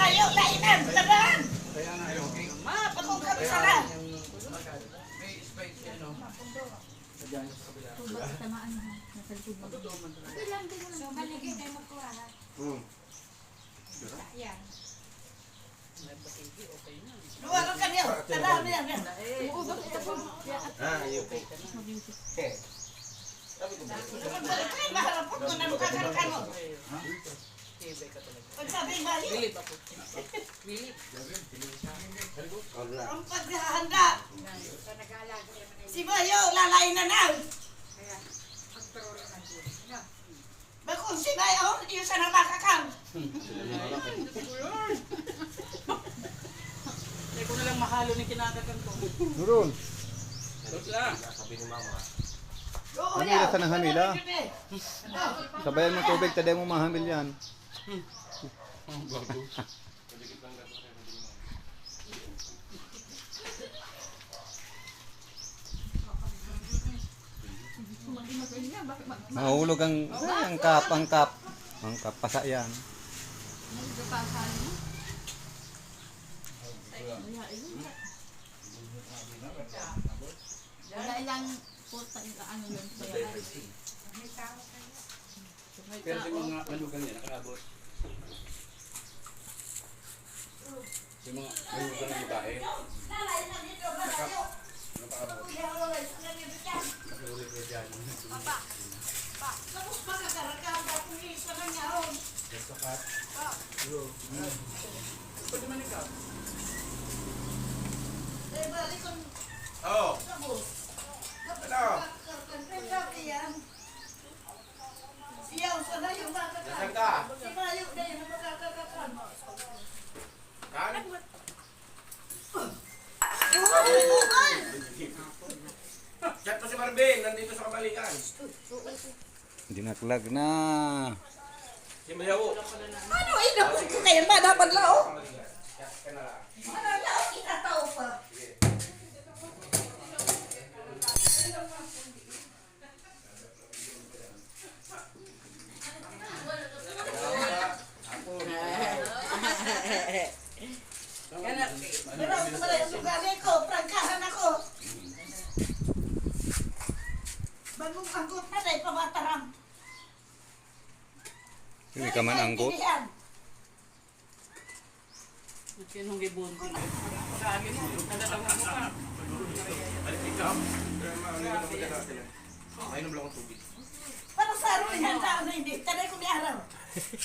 Simayo, lainan, tagaan. Kaya nga yun. Pakong kami sana. May space yan, no? Diyan sa kabila. Tamaan mo. Nasa likod mo. Matutuman talaga. Ilang din mo. So, maligay tayo magkuha. Yan. Luwalo ka niyo, tagaan niya. Uubos ito po. Balik kayo, maharapot mo na mukhakarkan mo. Pag sabi mali, ang paghahanda. Simayo, lalainan na. Bakong simayo, iyo sa namakakang. Hindi ko na lang mahalo ni kinakakan ko. Nurun, Tos lang. Oo, Hamila yaw. sa nang hamila. Sabayan mo tubig, taday mo mahamil yan. Mahulog ang kap. Ang kap, pasa yan. Wala ilang puta ano yun. Kaya Pero yung mga manugang niya, nakaabot. Yung mga manugang ng babae, nakaabot. Nakahulit ko dyan. Tapos makakarakang bakong isa na niya. Sakat. Pwede man ikaw. Eh, balik kong Oo. sabos. Ano? Siyaw sana yung makakakan. Nasaan ka? Simayo na yung makakakan. Kan? Chat pa si Marvin, nandito sa kabalikan. Dinaklag na. Si Mayawo. Ano inapot ko kayo? Madapan lao? Chat ka na lang. Ano lao? Itatao pa. Pero ito pala yung lugar ko. Prangkahan ako. Bagong anggot na dahil pamatarang. Hindi ka man anggot. Sinong gibunti? Sa akin mo, nadatawag mo ka. Balik ikaw. Mainom lang ang tubig. Para sa araw yan tao na hindi. Tanay ko ni araw.